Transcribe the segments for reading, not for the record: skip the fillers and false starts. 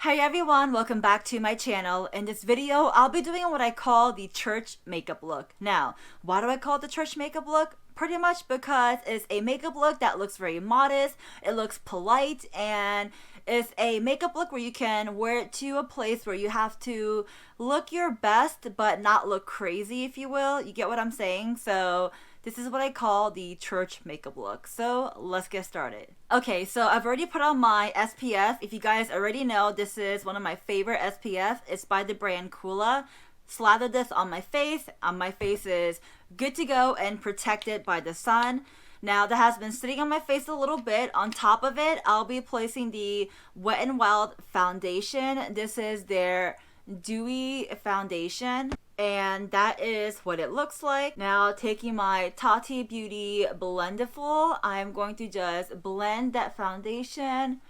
Hey everyone, welcome back to my channel. In this video, I'll be doing what I call the church makeup look. Now, why do I call it the church makeup look? Pretty much because it's a makeup look that looks very modest, it looks polite, and it's a makeup look where you can wear it to a place where you have to look your best but not look crazy, if you will. You get what I'm saying? So this is what I call the church makeup look. So let's get started. Okay, so I've already put on my SPF. If you guys already know, this is one of my favorite SPF. It's by the brand Coola. Slather this on my face. My face is good to go and protected by the sun. Now that has been sitting on my face a little bit. On top of it, I'll be placing the Wet n Wild foundation. This is their dewy foundation, and that is what it looks like. Now taking my Tati Beauty Blendiful, I'm going to just blend that foundation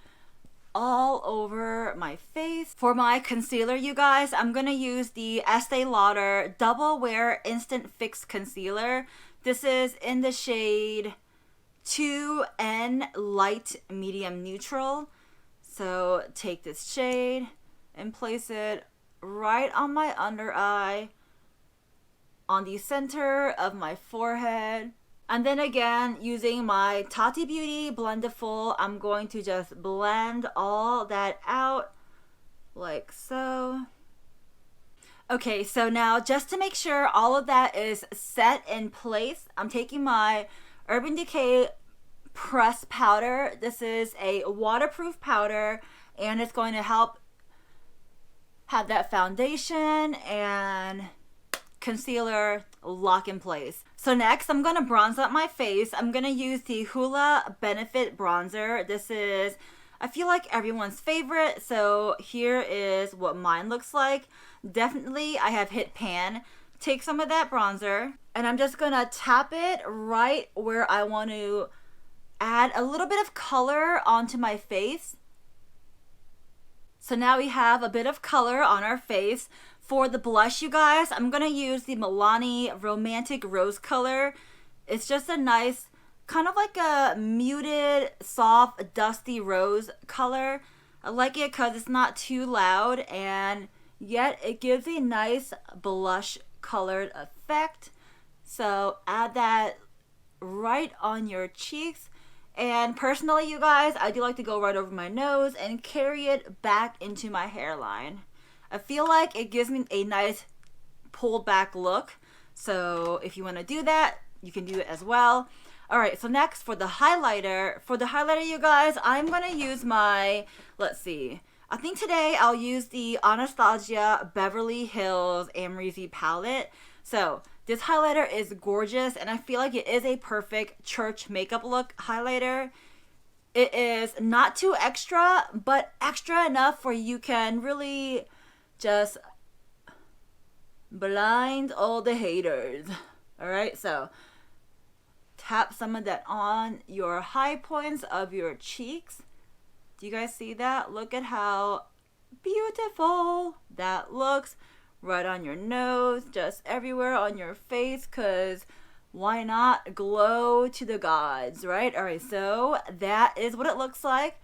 all over my face. For my concealer, you guys, I'm gonna use the Estee Lauder Double Wear Instant Fix Concealer. This is in the shade 2N Light Medium Neutral. So take this shade and place it right on my under eye, on the center of my forehead. And then again, using my Tati Beauty Blendiful, I'm going to just blend all that out like so. Okay, so now just to make sure all of that is set in place, I'm taking my Urban Decay Press Powder. This is a waterproof powder, and it's going to help have that foundation and concealer lock in place. So next, I'm going to bronze up my face. I'm going to use the Hoola Benefit Bronzer. This is, I feel like, everyone's favorite. So here is what mine looks like. Definitely, I have hit pan. Take some of that bronzer, and I'm just going to tap it right where I want to add a little bit of color onto my face. So now we have a bit of color on our face. For the blush, you guys, I'm going to use the Milani Romantic Rose color. It's just a nice, kind of like a muted, soft, dusty rose color. I like it because it's not too loud, and yet it gives a nice blush colored effect. So add that right on your cheeks. And personally, you guys, I do like to go right over my nose and carry it back into my hairline. I feel like it gives me a nice pulled back look. So if you want to do that, you can do it as well. Alright, so next for the highlighter. For the highlighter, you guys, I'm going to use my, let's see. I think today I'll use the Anastasia Beverly Hills Amrezy palette. So this highlighter is gorgeous, and I feel like it is a perfect church makeup look highlighter. It is not too extra, but extra enough where you can really just blind all the haters. Alright, so tap some of that on your high points of your cheeks. Do you guys see that? Look at how beautiful that looks. Right on your nose, just everywhere on your face, because why not glow to the gods, right? Alright, so that is what it looks like.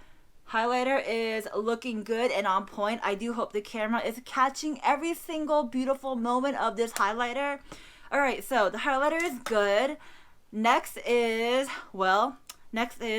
Highlighter is looking good and on point. I do hope the camera is catching every single beautiful moment of this highlighter. Alright, so the highlighter is good. Next is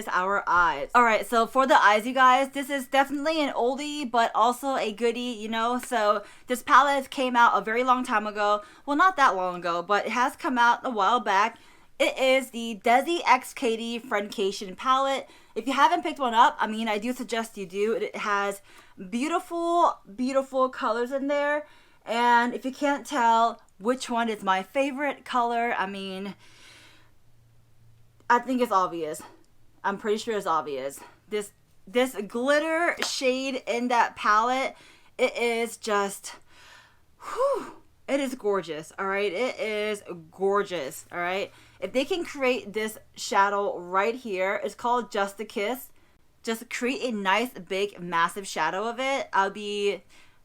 our eyes. Alright, so for the eyes, you guys, this is definitely an oldie, but also a goodie, you know? So this palette came out a very long time ago. Well, not that long ago, but it has come out a while back. It is the Desi X Katie Friendcation palette. If you haven't picked one up, I mean, I do suggest you do. It has beautiful, beautiful colors in there. And if you can't tell which one is my favorite color, I mean, I think it's obvious. I'm pretty sure it's obvious. This glitter shade in that palette, it is just, whew, it is gorgeous, all right? It is gorgeous, all right? If they can create this shadow right here, it's called Just a Kiss. Just create a nice, big, massive shadow of it.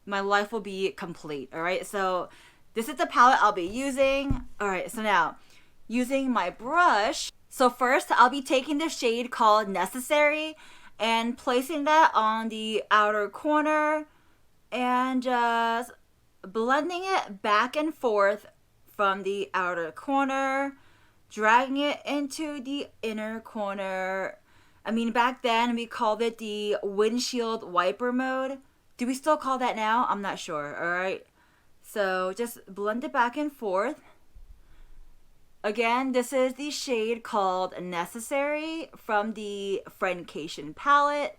My life will be complete, all right? So this is the palette I'll be using. All right, so now, using my brush. So first, I'll be taking the shade called Necessary and placing that on the outer corner and just blending it back and forth from the outer corner, dragging it into the inner corner. I mean, back then we called it the windshield wiper mode. Do we still call that now? I'm not sure, alright? So just blend it back and forth. Again, this is the shade called Necessary from the Friendcation palette.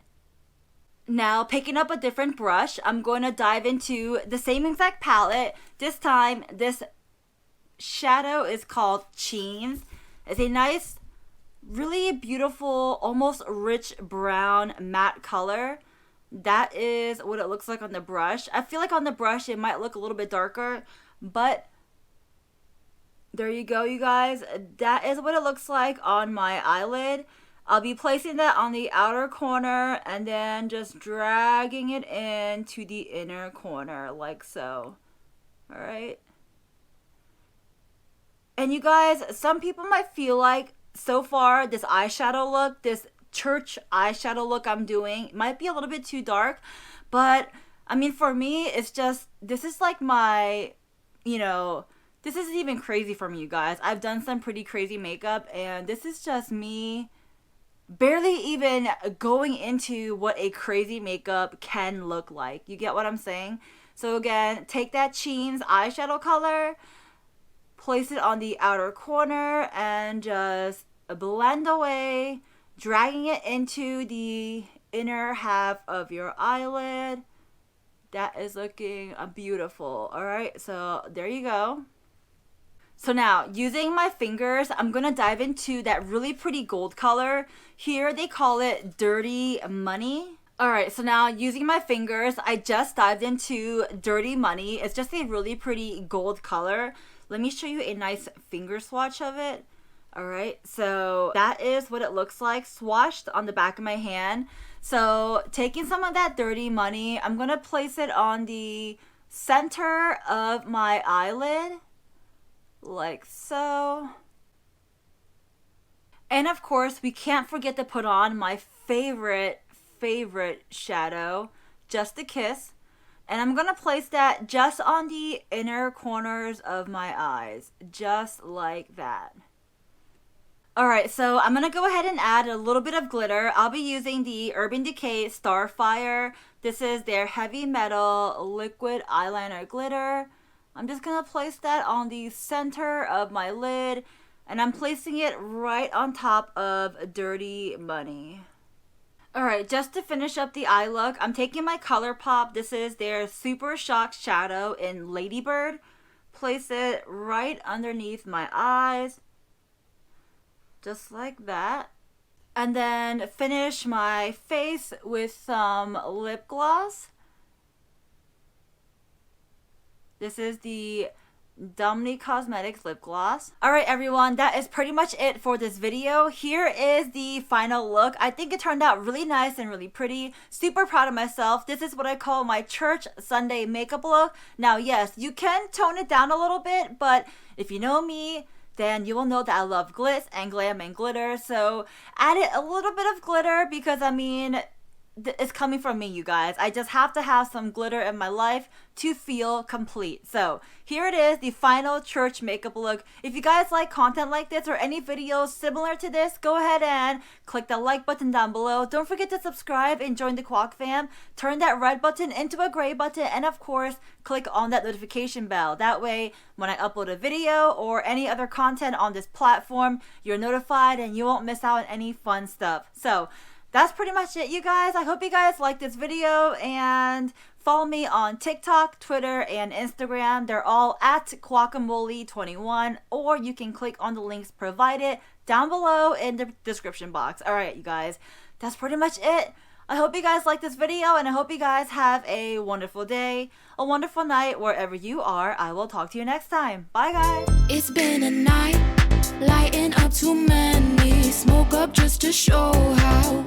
Now, picking up a different brush, I'm going to dive into the same exact palette. This time, this shadow is called Cheens. It's a nice, really beautiful, almost rich brown matte color. That is what it looks like on the brush. I feel like on the brush it might look a little bit darker, but there you go, you guys. That is what it looks like on my eyelid. I'll be placing that on the outer corner and then just dragging it into the inner corner like so. Alright. And you guys, some people might feel like so far this eyeshadow look, this church eyeshadow look I'm doing might be a little bit too dark, but I mean, for me, it's just, this is like my, this isn't even crazy for me, you guys. I've done some pretty crazy makeup, and this is just me barely even going into what a crazy makeup can look like. You get what I'm saying? So again, take that Cheens eyeshadow color, place it on the outer corner, and just blend away, dragging it into the inner half of your eyelid. That is looking beautiful. Alright, so there you go. So now, using my fingers, I'm going to dive into that really pretty gold color. Here, they call it Dirty Money. Alright, so now, using my fingers, I just dived into Dirty Money. It's just a really pretty gold color. Let me show you a nice finger swatch of it. Alright, so that is what it looks like swatched on the back of my hand. So, taking some of that Dirty Money, I'm going to place it on the center of my eyelid. Like so. And of course, we can't forget to put on my favorite shadow, Just a Kiss. And I'm going to place that just on the inner corners of my eyes. Just like that. Alright, so I'm going to go ahead and add a little bit of glitter. I'll be using the Urban Decay Starfire. This is their heavy metal liquid eyeliner glitter. I'm just going to place that on the center of my lid, and I'm placing it right on top of Dirty Money. Alright, just to finish up the eye look, I'm taking my ColourPop. This is their Super Shock Shadow in Ladybird. Place it right underneath my eyes, just like that. And then finish my face with some lip gloss. This is the Dominique Cosmetics lip gloss. Alright everyone, that is pretty much it for this video. Here is the final look. I think it turned out really nice and really pretty. Super proud of myself. This is what I call my church Sunday makeup look. Now yes, you can tone it down a little bit, but if you know me, then you will know that I love glitz and glam and glitter. So added a little bit of glitter because I mean, it's coming from me, you guys. I just have to have some glitter in my life to feel complete. So here it is, the final church makeup look. If you guys like content like this or any videos similar to this, go ahead and click the like button down below. Don't forget to subscribe and join the Kwak fam. Turn that red button into a gray button, and of course, click on that notification bell. That way, when I upload a video or any other content on this platform, you're notified and you won't miss out on any fun stuff. So that's pretty much it, you guys. I hope you guys liked this video, and follow me on TikTok, Twitter, and Instagram. They're all at Kwakamole21, or you can click on the links provided down below in the description box. Alright, you guys, that's pretty much it. I hope you guys liked this video, and I hope you guys have a wonderful day, a wonderful night, wherever you are. I will talk to you next time. Bye, guys. It's been a night, lighting up too many. Smoke up just to show how